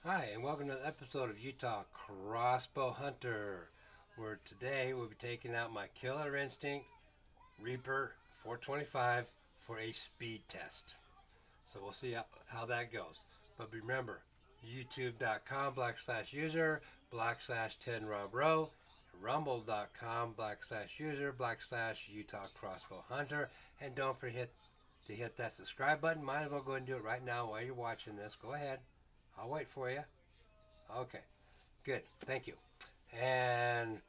Hi, and welcome to the episode of Utah Crossbow Hunter, where today we'll be taking out my Killer Instinct Reaper 425 for a speed test. So we'll see how that goes. But remember, youtube.com/user/10robro, rumble.com/user/Utah Crossbow Hunter, and don't forget to hit that subscribe button. Might as well go ahead and do it right now while you're watching this. Go ahead. I'll wait for you. Okay, good. Thank you. And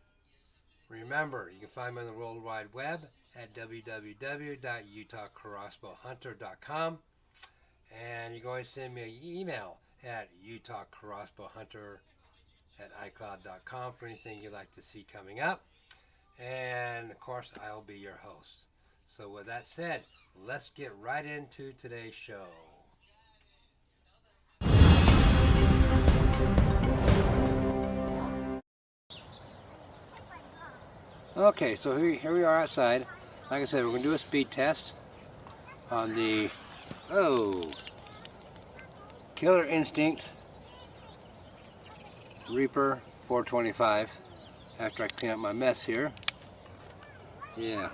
remember, you can find me on the World Wide Web at www.utahcrossbowhunter.com. And you can always send me an email at utahcrossbowhunter@icloud.com for anything you'd like to see coming up. And of course, I'll be your host. So with that said, let's get right into today's show. Okay, so here we are outside. Like I said, we're going to do a speed test on the Killer Instinct Reaper 425 after I clean up my mess here. Yeah.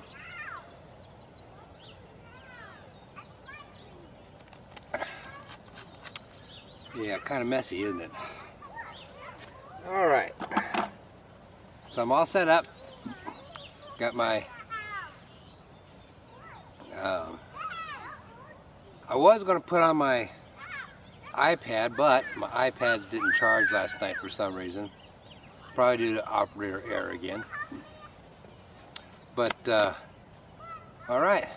Yeah, kind of messy, isn't it? Alright. So I'm all set up. Got my, I was going to put on my iPad, but my iPads didn't charge last night for some reason. Probably due to operator error again. But, alright.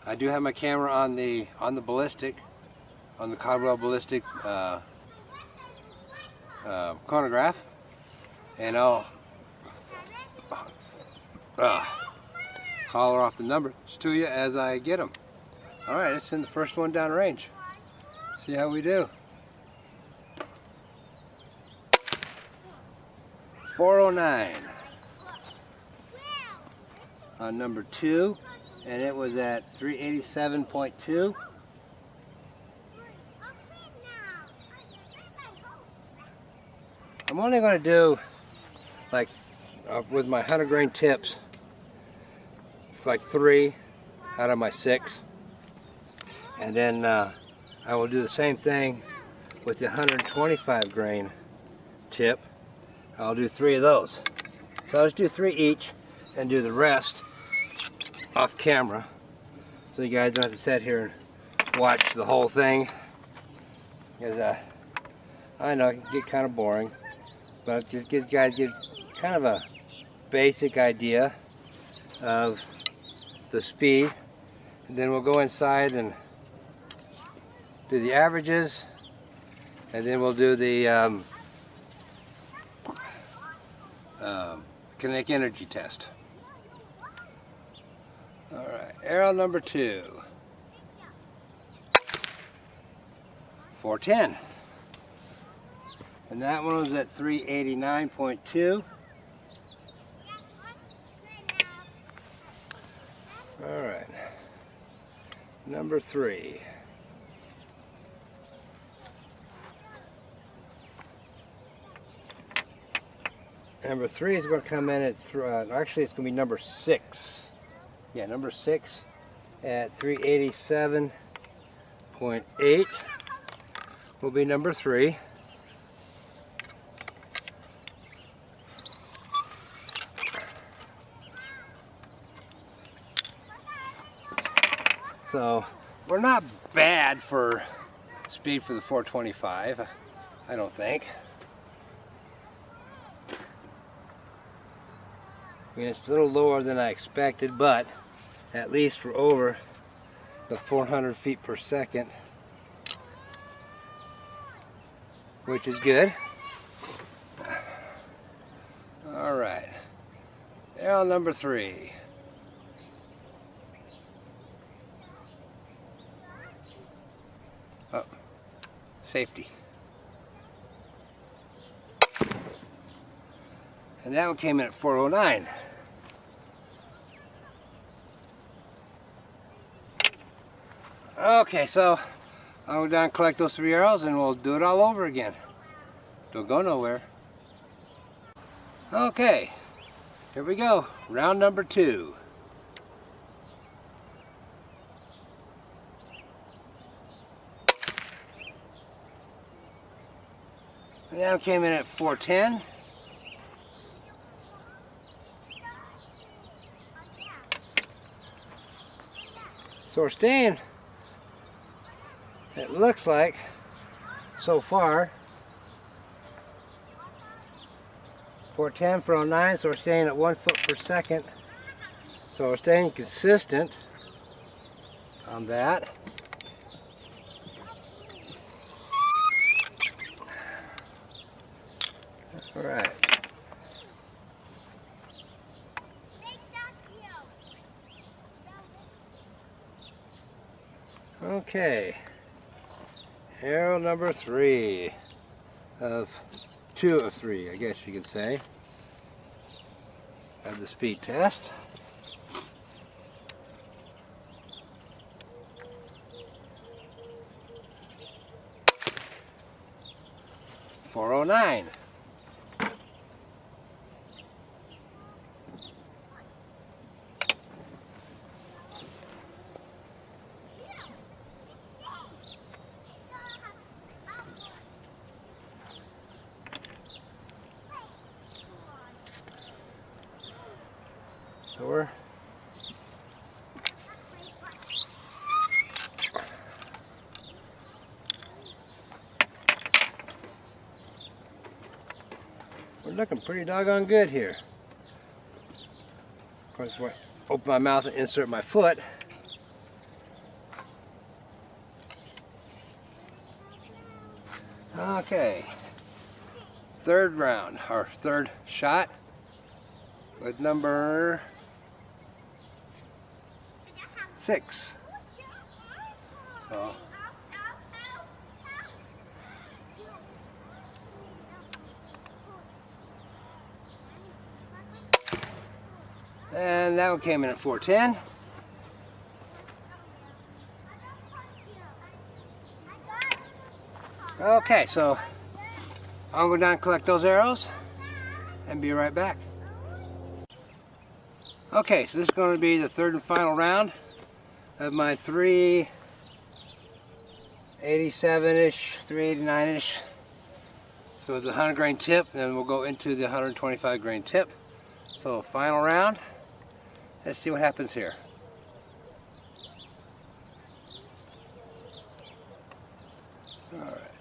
I do have my camera on the ballistic, on the CALDWELL ballistic chronograph. And I'll holler off the numbers to you as I get them. Alright, let's send the first one down range. See how we do. 409 on number 2, and it was at 387.2. I'm only going to do like with my 100 grain tips, like 3 out of my 6, and then I will do the same thing with the 125 grain tip. I'll do 3 of those. So I'll just do 3 each and do the rest off camera, so you guys don't have to sit here and watch the whole thing, because I know it can get kind of boring, but just give you guys kind of a basic idea of the speed, and then we'll go inside and do the averages, and then we'll do the kinetic energy test. Alright, arrow number 2, 410, and that one was at 389.2. Alright, number 3. Number 3 is going to come in at, actually it's going to be number 6. Yeah, number 6 at 387.8 will be number 3. So we're not bad for speed for the 425, I don't think. I mean, it's a little lower than I expected, but at least we're over the 400 feet per second, which is good. All right, arrow number 3. Oh, safety. And that one came in at 409. Okay, so I'll go down and collect those 3 arrows and we'll do it all over again. Don't go nowhere. Okay, here we go. Round number 2. And that came in at 410. So we're staying, it looks like, so far, 410, 409, so we're staying at 1 foot per second. So we're staying consistent on that. All right. Okay, arrow number 3 of 2 of 3, I guess you could say, of the speed test. .409. So we're looking pretty doggone good here. Of course, before I open my mouth and insert my foot, okay, third round, or third shot with number 6. So, and that one came in at 410. Okay, so I'll go down and collect those arrows and be right back. Okay, so this is going to be the third and final round of my 387-ish, 389-ish. So it's a 100 grain tip, and then we'll go into the 125 grain tip. So final round. Let's see what happens here. All right.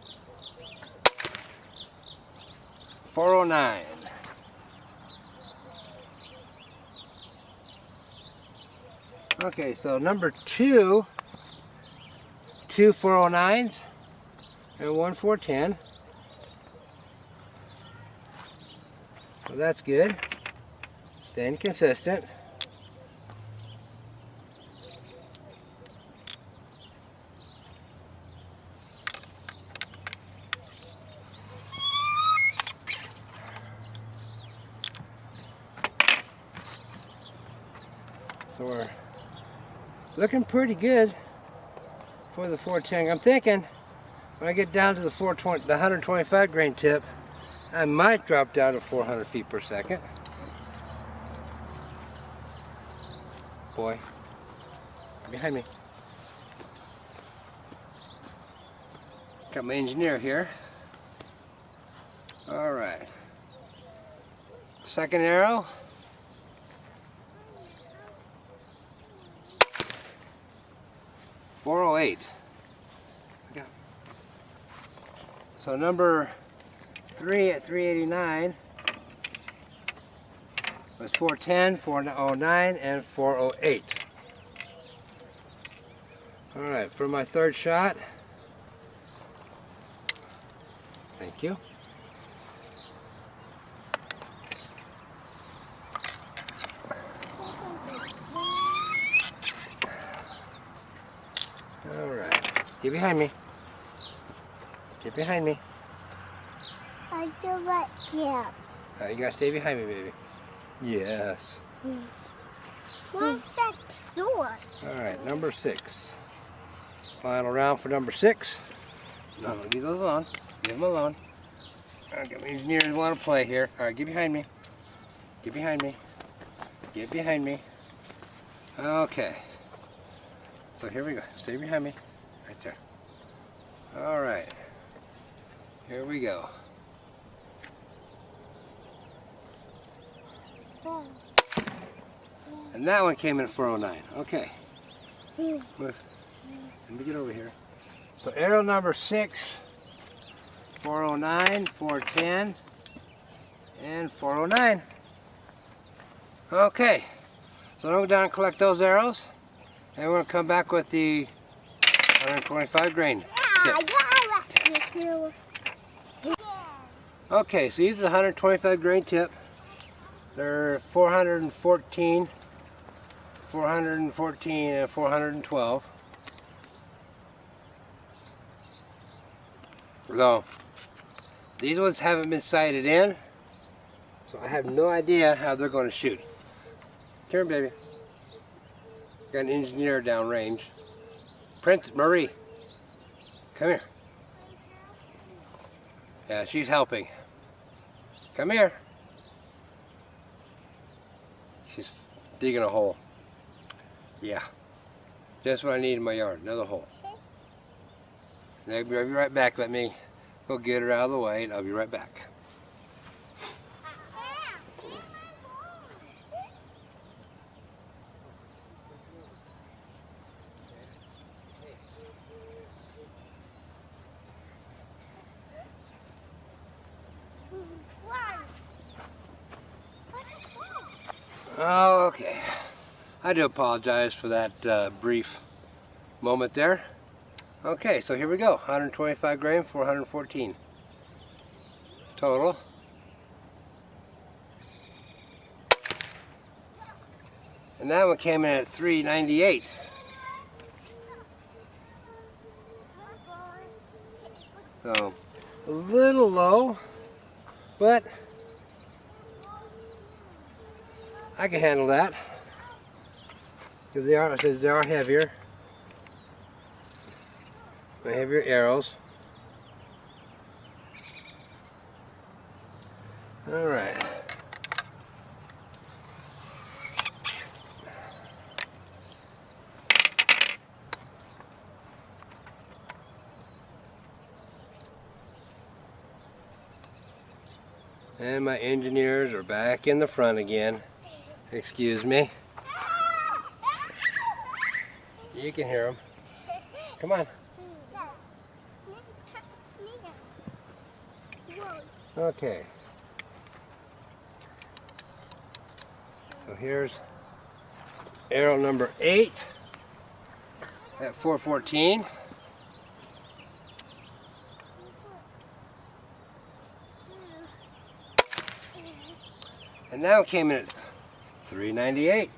409. Okay, so number 2, 2 409s and 1 410. So that's good. Staying consistent. So we're looking pretty good for the 410. I'm thinking when I get down to the 125 grain tip, I might drop down to 400 feet per second. Boy, behind me. Got my engineer here. All right. Second arrow. .408. Okay. So number 3 at 389 was 410, 409, and 408. All right, for my third shot. Thank you. All right, get behind me. Get behind me. I do right here. You gotta stay behind me, baby. Yes. One six sword. All right, number 6. Final round for number 6. No, leave those alone. Leave them alone. Okay, engineers want to play here. All right, get behind me. Get behind me. Get behind me. Okay. So here we go. Stay behind me. Right there. All right. Here we go. And that one came in at 409. Okay. Move. Let me get over here. So arrow number 6, 409, 410, and 409. Okay. So I'm going to go down and collect those arrows. And we're going to come back with the 125 grain tip. Okay, so these are the 125 grain tip. They're 414, 414, and 412. So, these ones haven't been sighted in, so I have no idea how they're going to shoot. Come here, baby. Got an engineer downrange. Princess Marie, come here. Yeah, she's helping. Come here. She's digging a hole. Yeah. Just what I need in my yard, another hole. And I'll be right back. Let me go get her out of the way and I'll be right back. Okay, I do apologize for that brief moment there. Okay, so here we go. 125 grain, 414 total. And that one came in at 398. So a little low, but I can handle that because they are heavier. The heavier arrows. All right. And my engineers are back in the front again. Excuse me. You can hear them. Come on. Okay. So here's arrow number 8 at 414. And now it came in at 398.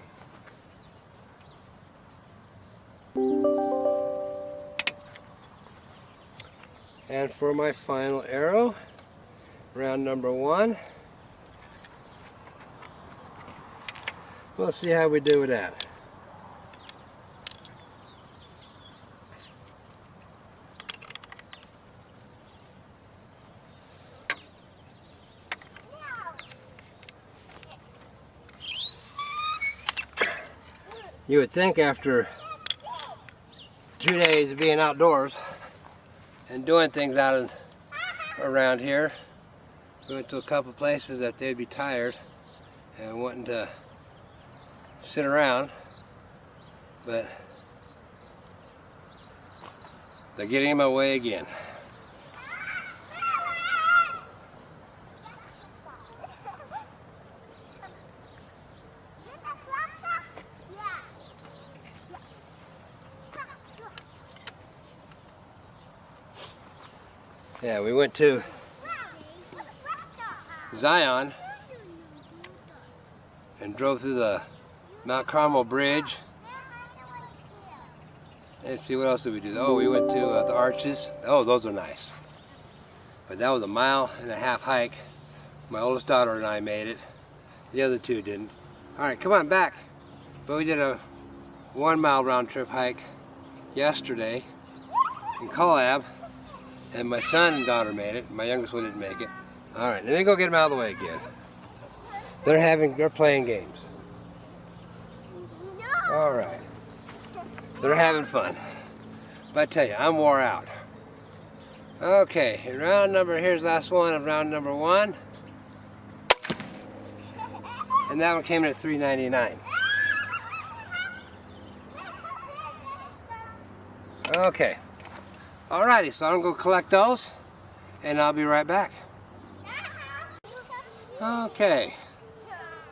And for my final arrow, round number 1, we'll see how we do with that. You would think after 2 days of being outdoors and doing things around here, we went to a couple places that they'd be tired and wanting to sit around, but they're getting in my way again. Yeah, we went to Zion and drove through the Mount Carmel Bridge. And see, what else did we do? Oh, we went to the arches. Oh, those are nice. But that was a 1.5 mile hike. My oldest daughter and I made it. The other two didn't. All right, come on back. But we did a 1 mile round trip hike yesterday in Collab. And my son and daughter made it. My youngest one didn't make it. All right, let me go get them out of the way again. They're playing games. All right. They're having fun. But I tell you, I'm wore out. Okay, here's the last one of round number 1. And that one came in at $3.99. Okay. Alrighty, so I'm going to collect those, and I'll be right back. Okay.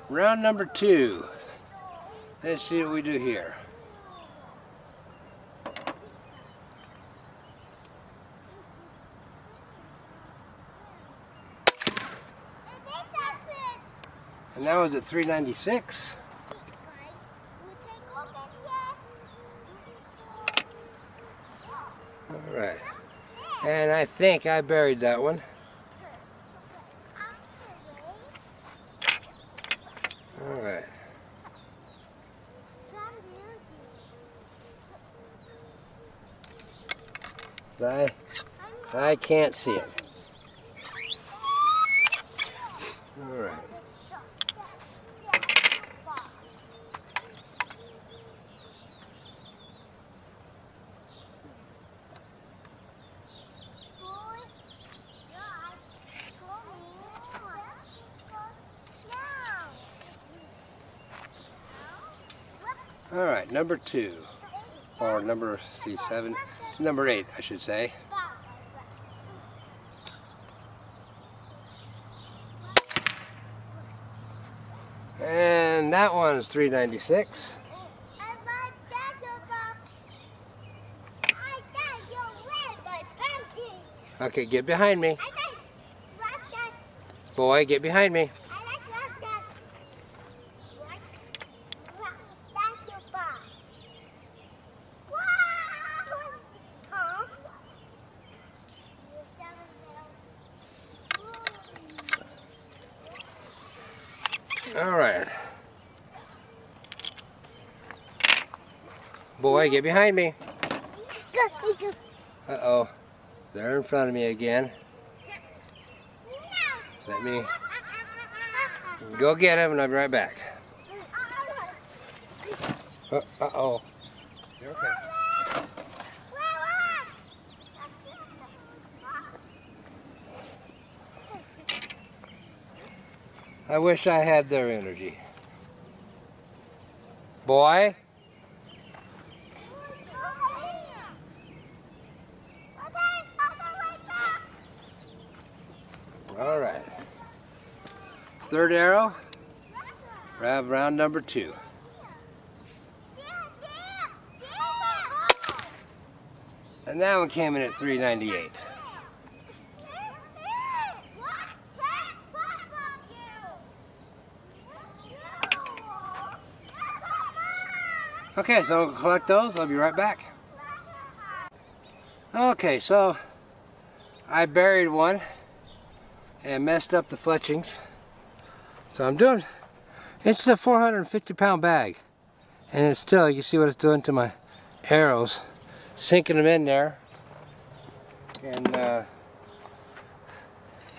Round number 2. Let's see what we do here. And that was at $3.96. All right. And I think I buried that one. All right. I can't see it. All right. All right, number 2, or number 7, number 8, I should say. And that one is $3.96. Okay, get behind me. Boy, get behind me. All right. Boy, get behind me. Uh-oh. They're in front of me again. Let me go get them and I'll be right back. Uh-oh. You're okay. I wish I had their energy. Boy. All right. Third arrow. Round number 2. And that one came in at $3.98. Okay, so I'll collect those. I'll be right back. Okay, so I buried one and messed up the fletchings. So I'm doing, it's a 450-pound bag. And it's still, you see what it's doing to my arrows. Sinking them in there. And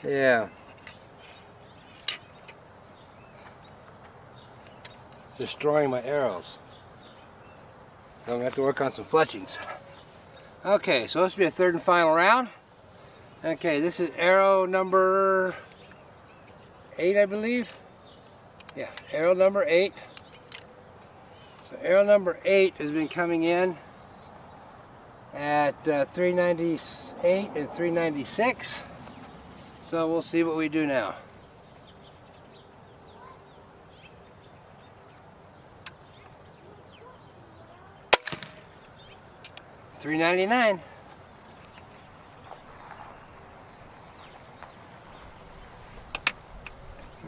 yeah. Destroying my arrows. So I'm going to have to work on some fletchings. Okay, so this will be a third and final round. Okay, this is arrow number 8, I believe. Yeah, arrow number 8. So arrow number 8 has been coming in at $3.98 and $3.96. So we'll see what we do now. $3.99.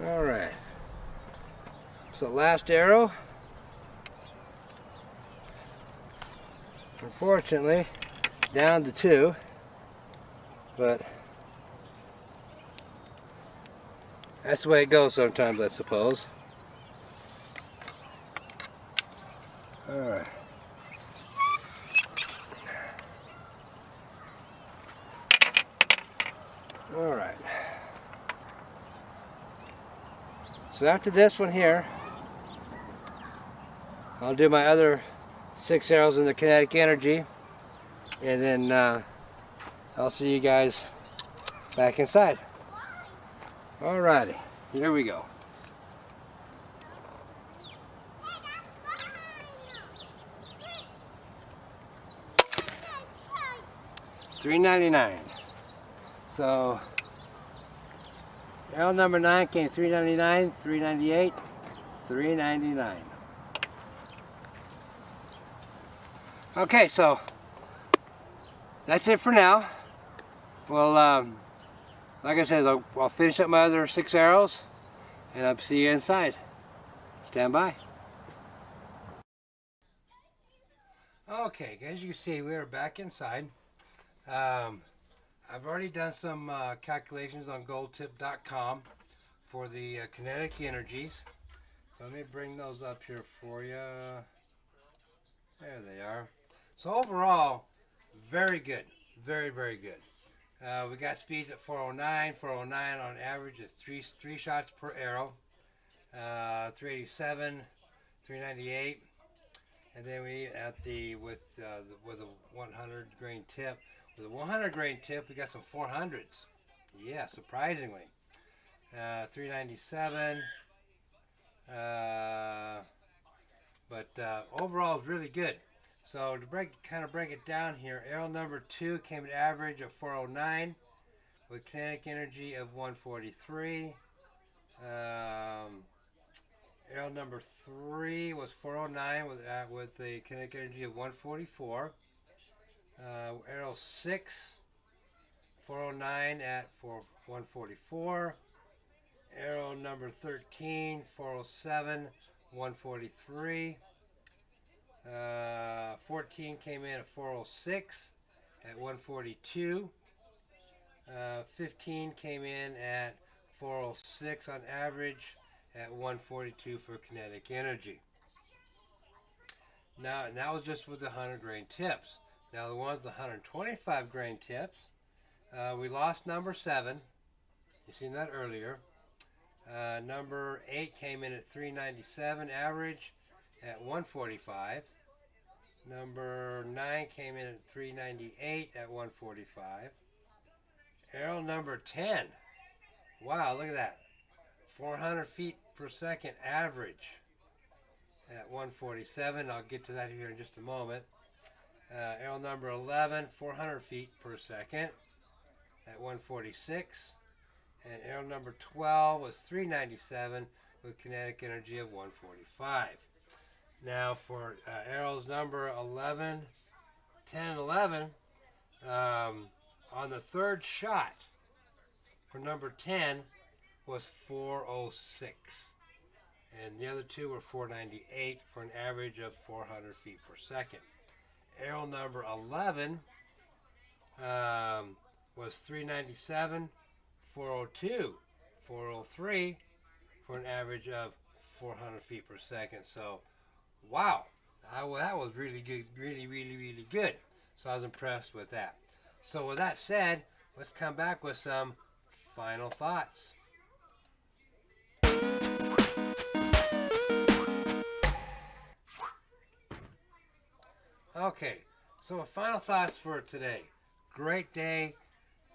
All right. So last arrow. Unfortunately, down to 2. But that's the way it goes sometimes, I suppose. All right. All right. So after this one here, I'll do my other 6 arrows in the kinetic energy, and then I'll see you guys back inside. Alrighty, here we go. $3.99. So arrow number 9 came $3.99, $3.98, $3.99. Okay, so that's it for now. Well, like I said, I'll finish up my other 6 arrows, and I'll see you inside. Stand by. Okay, as you can see, we are back inside. I've already done some calculations on goldtip.com for the kinetic energies. So let me bring those up here for you. There they are. So overall, very good. Very, very good. We got speeds at 409. 409 on average is three shots per arrow. 387, 398. And then we with a 100 grain tip. With a 100 grain tip, we got some 400s. Yeah, surprisingly. 397. But overall, it's really good. So to kind of break it down here, arrow number 2 came at average of 409 with kinetic energy of 143. Arrow number 3 was 409 with a kinetic energy of 144. Arrow 6, 409 at 144. Arrow number 13, 407, 143. 14 came in at 406 at 142. 15 came in at 406 on average at 142 for kinetic energy. Now, and that was just with the 100 grain tips. Now the ones with 125 grain tips, we lost number 7. You seen that earlier. Number 8 came in at 397 average at 145. Number 9 came in at 398 at 145. Arrow number 10. Wow, look at that. 400 feet per second average at 147. I'll get to that here in just a moment. Arrow number 11, 400 feet per second at 146. And arrow number 12 was 397 with kinetic energy of 145. Now for arrows number 11, 10, and 11, on the third shot for number 10 was 406. And the other two were 498 for an average of 400 feet per second. Arrow number 11 was 397, 402, 403 for an average of 400 feet per second. So, wow, that was really good, really good. So I was impressed with that. So with that said, let's come back with some final thoughts. Okay, so final thoughts for today. Great day,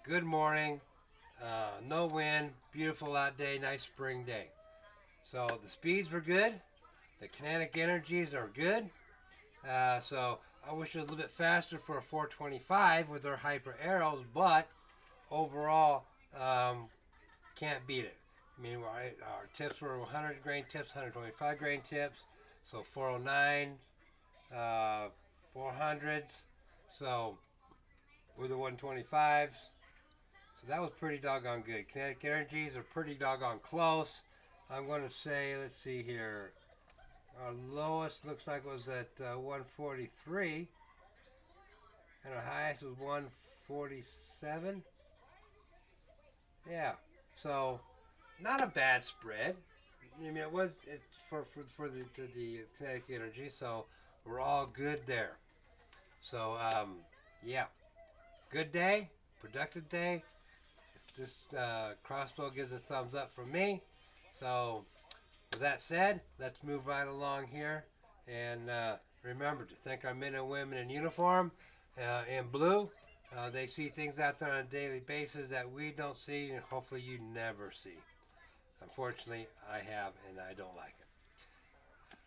good morning, no wind, beautiful out day, nice spring day. So the speeds were good, the kinetic energies are good. So I wish it was a little bit faster for a 425 with our HYPR arrows, but overall can't beat it. I mean, our tips were 100 grain tips, 125 grain tips, so 409, 400s, so with the 125s. So that was pretty doggone good. Kinetic energies are pretty doggone close. I'm going to say, let's see here, our lowest looks like was at 143, and our highest was 147. Yeah, so not a bad spread. I mean, it's for the kinetic energy, so we're all good there. So yeah, good day, productive day. This Crossbow gives a thumbs up from me. So With that said, let's move right along here. And remember to thank our men and women in uniform, in blue. They see things out there on a daily basis that we don't see, and hopefully you never see. Unfortunately, I have, and I don't like it.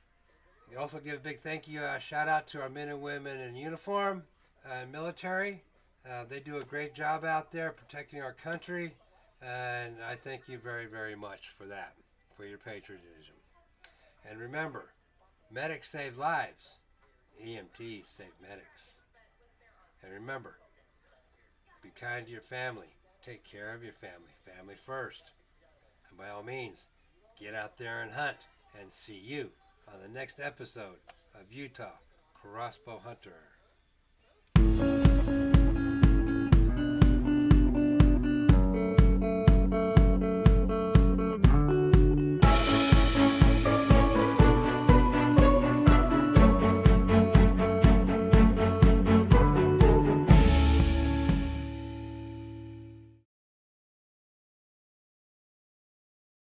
We also give a big thank you, shout out to our men and women in uniform, military. They do a great job out there protecting our country, and I thank you very, very much for that, for your patriotism. And remember, medics save lives, EMTs save medics. And remember, be kind to your family, take care of your family, family first. And by all means, get out there and hunt, and see you on the next episode of Utah Crossbow Hunter.